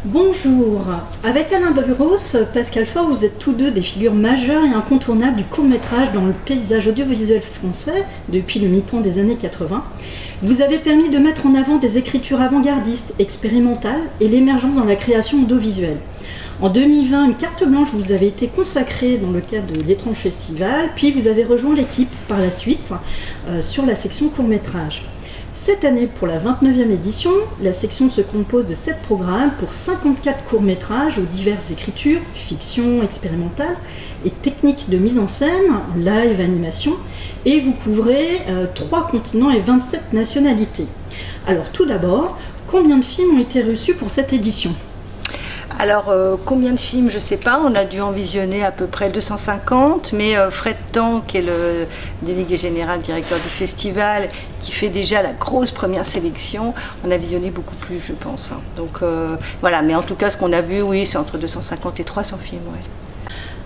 Bonjour, avec Alain Buros, Pascal Faure, vous êtes tous deux des figures majeures et incontournables du court-métrage dans le paysage audiovisuel français depuis le mi-temps des années 80. Vous avez permis de mettre en avant des écritures avant-gardistes, expérimentales et l'émergence dans la création audiovisuelle. En 2020, une carte blanche vous avait été consacrée dans le cadre de l'Étrange Festival, puis vous avez rejoint l'équipe par la suite sur la section court-métrage. Cette année, pour la 29e édition, la section se compose de 7 programmes pour 54 courts-métrages aux diverses écritures, fiction, expérimentale et techniques de mise en scène, live, animation, et vous couvrez 3 continents et 27 nationalités. Alors tout d'abord, combien de films ont été reçus pour cette édition ? Alors, combien de films, je ne sais pas, on a dû en visionner à peu près 250, mais Fred Tan, qui est le délégué général, directeur du festival, qui fait déjà la grosse première sélection, on a visionné beaucoup plus, je pense. Donc voilà, mais en tout cas, ce qu'on a vu, oui, c'est entre 250 et 300 films. Ouais.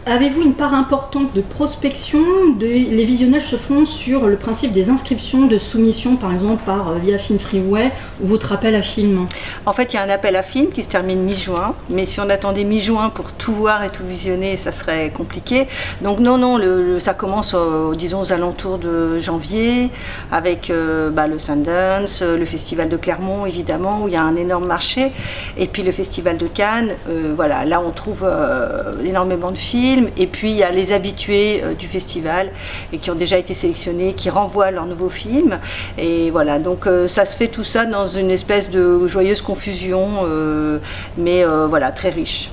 Avez-vous une part importante de prospection? Les visionnages se font sur le principe des inscriptions, de soumission, par exemple via Film Freeway ou votre appel à film. En fait, il y a un appel à film qui se termine mi-juin, mais si on attendait mi-juin pour tout voir et tout visionner, ça serait compliqué. Donc non, ça commence, disons, aux alentours de janvier, avec le Sundance, le Festival de Clermont, évidemment, où il y a un énorme marché, et puis le Festival de Cannes. Voilà, là, on trouve énormément de films. Et puis il y a les habitués du festival et qui ont déjà été sélectionnés, qui renvoient leurs nouveaux films. Et voilà, donc ça se fait tout ça dans une espèce de joyeuse confusion, mais voilà, très riche.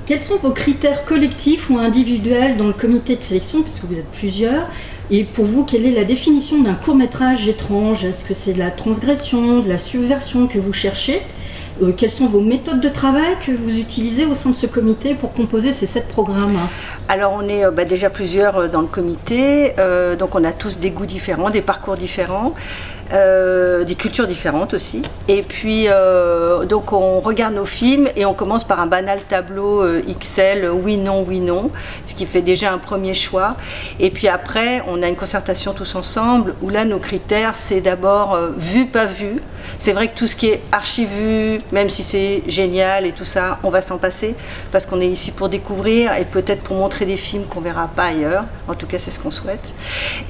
Quels sont vos critères collectifs ou individuels dans le comité de sélection, puisque vous êtes plusieurs? Et pour vous, quelle est la définition d'un court-métrage étrange? Est-ce que c'est de la transgression, de la subversion que vous cherchez? Quelles sont vos méthodes de travail que vous utilisez au sein de ce comité pour composer ces 7 programmes? Alors on est déjà plusieurs dans le comité, donc on a tous des goûts différents, des parcours différents. Des cultures différentes aussi. Et puis, donc on regarde nos films et on commence par un banal tableau XL, oui, non, ce qui fait déjà un premier choix. Et puis après, on a une concertation tous ensemble où là, nos critères, c'est d'abord vu, pas vu. C'est vrai que tout ce qui est archi-vu, même si c'est génial et tout ça, on va s'en passer parce qu'on est ici pour découvrir et peut-être pour montrer des films qu'on ne verra pas ailleurs. En tout cas, c'est ce qu'on souhaite.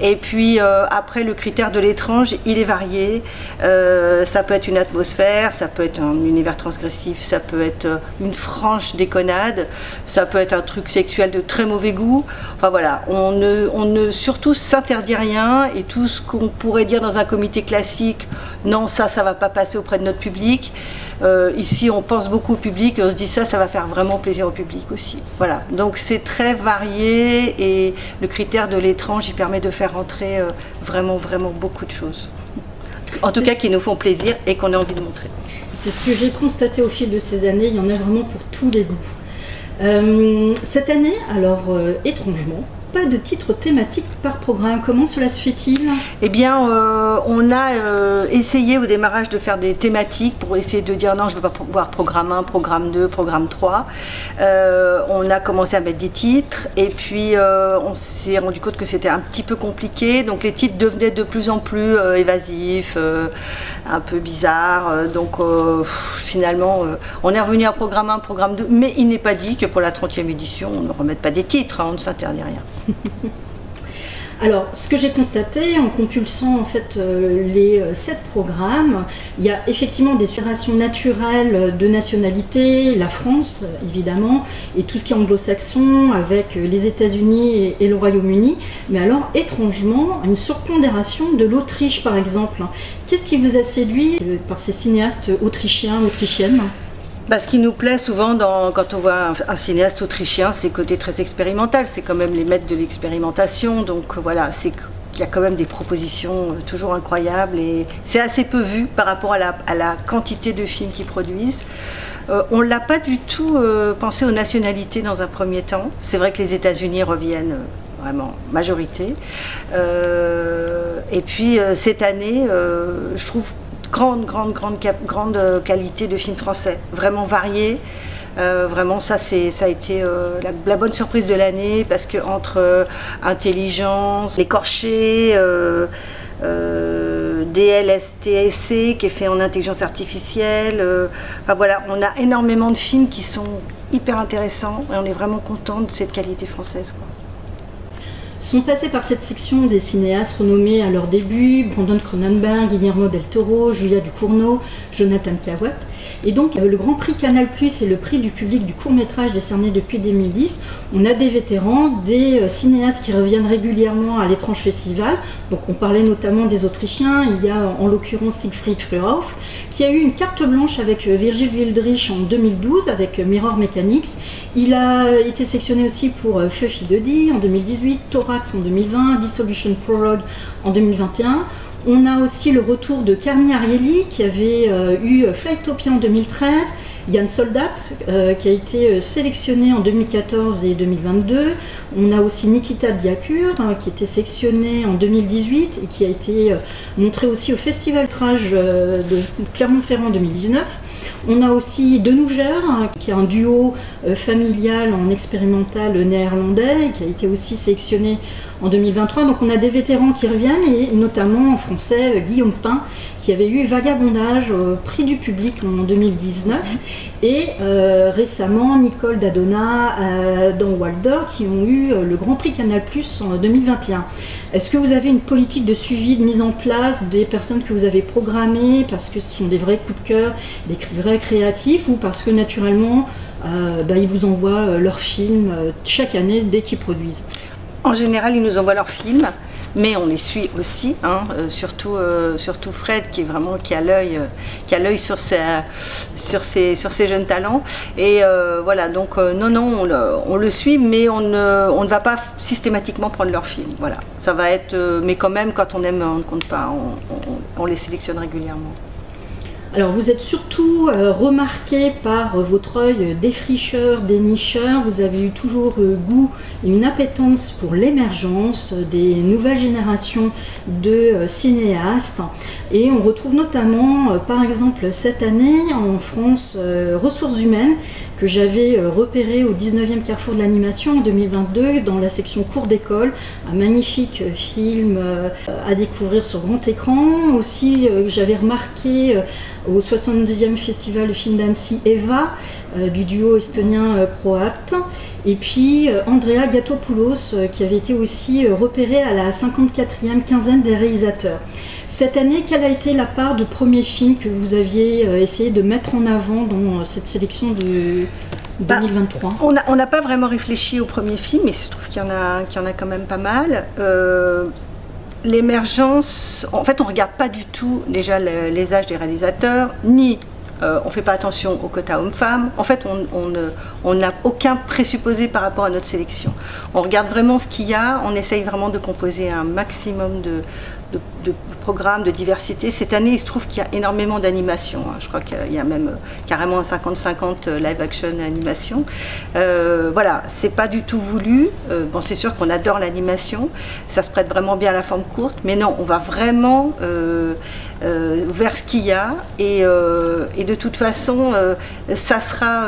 Et puis après, le critère de l'étrange, il est varié. Ça peut être une atmosphère, ça peut être un univers transgressif, ça peut être une franche déconnade, ça peut être un truc sexuel de très mauvais goût. Enfin voilà, on ne surtout s'interdit rien et tout ce qu'on pourrait dire dans un comité classique, non, ça va pas passer auprès de notre public. Ici, on pense beaucoup au public et on se dit ça va faire vraiment plaisir au public aussi. Voilà, donc c'est très varié et le critère de l'étrange, il permet de faire entrer vraiment beaucoup de choses. En tout cas, qui nous font plaisir et qu'on a envie de montrer. C'est ce que j'ai constaté au fil de ces années, il y en a vraiment pour tous les goûts. Cette année, alors étrangement, pas de titre thématique par programme. Comment cela se fait-il? Eh bien, on a essayé au démarrage de faire des thématiques pour essayer de dire non, je ne veux pas voir programme 1, programme 2, programme 3. On a commencé à mettre des titres et puis on s'est rendu compte que c'était un petit peu compliqué. Donc les titres devenaient de plus en plus évasifs, un peu bizarres. Donc finalement, on est revenu à programme 1, programme 2. Mais il n'est pas dit que pour la 30e édition, on ne remette pas des titres, hein, on ne s'interdit rien. Alors, ce que j'ai constaté en compulsant en fait les 7 programmes, il y a effectivement des inspirations naturelles de nationalité, la France évidemment, et tout ce qui est anglo-saxon avec les États-Unis et le Royaume-Uni, mais alors étrangement, une surpondération de l'Autriche par exemple. Qu'est-ce qui vous a séduit par ces cinéastes autrichiens, autrichiennes? Ce qui nous plaît souvent quand on voit un cinéaste autrichien, c'est le côté très expérimental, c'est quand même les maîtres de l'expérimentation, donc voilà, c'est qu'il y a quand même des propositions toujours incroyables et c'est assez peu vu par rapport à la quantité de films qu'ils produisent. On ne l'a pas du tout pensé aux nationalités dans un premier temps, c'est vrai que les États-Unis reviennent vraiment majorité, et puis cette année, je trouve grande qualité de films français, vraiment variés. Vraiment, ça a été la bonne surprise de l'année parce que entre intelligence, l'écorché, DLSTSC qui est fait en intelligence artificielle. Enfin, voilà, on a énormément de films qui sont hyper intéressants et on est vraiment content de cette qualité française, quoi. Sont passés par cette section des cinéastes renommés à leur début, Brandon Cronenberg, Guillermo del Toro, Julia Ducournau, Jonathan Kawat. Et donc le Grand Prix Canal+, et le prix du public du court-métrage décerné depuis 2010, on a des vétérans, des cinéastes qui reviennent régulièrement à l'étrange festival. Donc on parlait notamment des Autrichiens, il y a en l'occurrence Siegfried Frühauf, qui a eu une carte blanche avec Virgil Wildrich en 2012 avec Mirror Mechanics. Il a été sélectionné aussi pour Fuffy 2D en 2018, Thorax en 2020, Dissolution Prologue en 2021. On a aussi le retour de Carmi Ariely qui avait eu Flytopia en 2013, Yann Soldat qui a été sélectionné en 2014 et 2022. On a aussi Nikita Diakur qui était sélectionné en 2018 et qui a été montré aussi au Festival Trage de Clermont-Ferrand en 2019. On a aussi Denouger, qui est un duo familial en expérimental néerlandais, qui a été aussi sélectionné en 2023. Donc on a des vétérans qui reviennent, et notamment en français Guillaume Pin, qui avait eu Vagabondage au prix du public en 2019, et récemment Nicole Dadonna dans Walder, qui ont eu le Grand Prix Canal+ en 2021. Est-ce que vous avez une politique de suivi, de mise en place des personnes que vous avez programmées parce que ce sont des vrais coups de cœur, des vrais créatifs, ou parce que naturellement ils vous envoient leurs films chaque année dès qu'ils produisent? En général, ils nous envoient leurs films, mais on les suit aussi, surtout Fred qui a l'œil sur ces jeunes talents. Et voilà, donc non, on le suit, mais on ne va pas systématiquement prendre leurs films. Voilà, ça va être, mais quand même, quand on aime, on ne compte pas, on les sélectionne régulièrement. Alors vous êtes surtout remarqué par votre œil défricheur, dénicheur. Vous avez eu toujours goût et une appétence pour l'émergence des nouvelles générations de cinéastes. Et on retrouve notamment, par exemple cette année en France, Ressources humaines, que j'avais repéré au 19e Carrefour de l'animation en 2022 dans la section cours d'école, un magnifique film à découvrir sur grand écran. Aussi, j'avais remarqué au 70e Festival de film d'Annecy Eva, du duo estonien-croate, et puis Andrea Gatopoulos, qui avait été aussi repéré à la 54e quinzaine des réalisateurs. Cette année, quelle a été la part de premiers films que vous aviez essayé de mettre en avant dans cette sélection de 2023 ? On n'a pas vraiment réfléchi au premier film, mais il se trouve qu'il y en a quand même pas mal. L'émergence, en fait, on ne regarde pas du tout déjà les âges des réalisateurs, ni on ne fait pas attention au quota hommes-femmes. En fait, on n'a aucun présupposé par rapport à notre sélection. On regarde vraiment ce qu'il y a, on essaye vraiment de composer un maximum de programmes, de diversité. Cette année, il se trouve qu'il y a énormément d'animation. Je crois qu'il y a même carrément un 50-50 live-action animation. Voilà, c'est pas du tout voulu. Bon, c'est sûr qu'on adore l'animation. Ça se prête vraiment bien à la forme courte. Mais non, on va vraiment vers ce qu'il y a. Et de toute façon, ça sera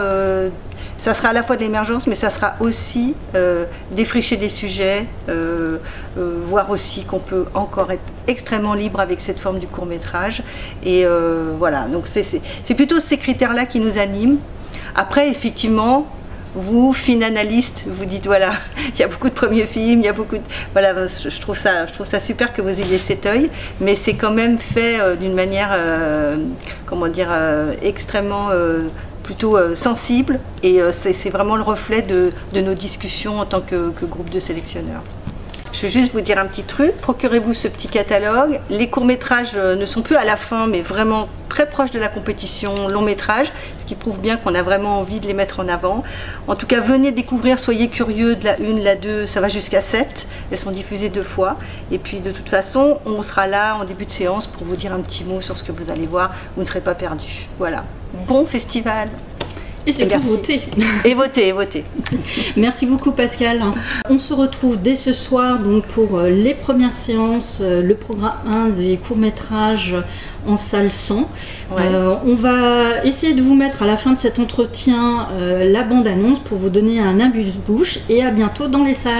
à la fois de l'émergence, mais ça sera aussi défricher des sujets, voir aussi qu'on peut encore être extrêmement libre avec cette forme du court-métrage. Et voilà, donc c'est plutôt ces critères-là qui nous animent. Après, effectivement, vous, fine analyste, vous dites voilà, il y a beaucoup de premiers films, il y a beaucoup de... Voilà, je trouve ça super que vous ayez cet œil, mais c'est quand même fait d'une manière, comment dire, extrêmement... plutôt sensible, et c'est vraiment le reflet de nos discussions en tant que groupe de sélectionneurs. Je vais juste vous dire un petit truc, procurez-vous ce petit catalogue. Les courts-métrages ne sont plus à la fin, mais vraiment très proches de la compétition long-métrage, ce qui prouve bien qu'on a vraiment envie de les mettre en avant. En tout cas, venez découvrir, soyez curieux de la 1, la 2, ça va jusqu'à 7. Elles sont diffusées 2 fois. Et puis de toute façon, on sera là en début de séance pour vous dire un petit mot sur ce que vous allez voir. Vous ne serez pas perdus. Voilà. Bon festival! Et surtout votez. Et votez. Merci beaucoup Pascal. On se retrouve dès ce soir donc, pour les premières séances, le programme 1 des courts-métrages en salle 100. Ouais. On va essayer de vous mettre à la fin de cet entretien la bande-annonce pour vous donner un abus-bouche, et à bientôt dans les salles.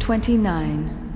29.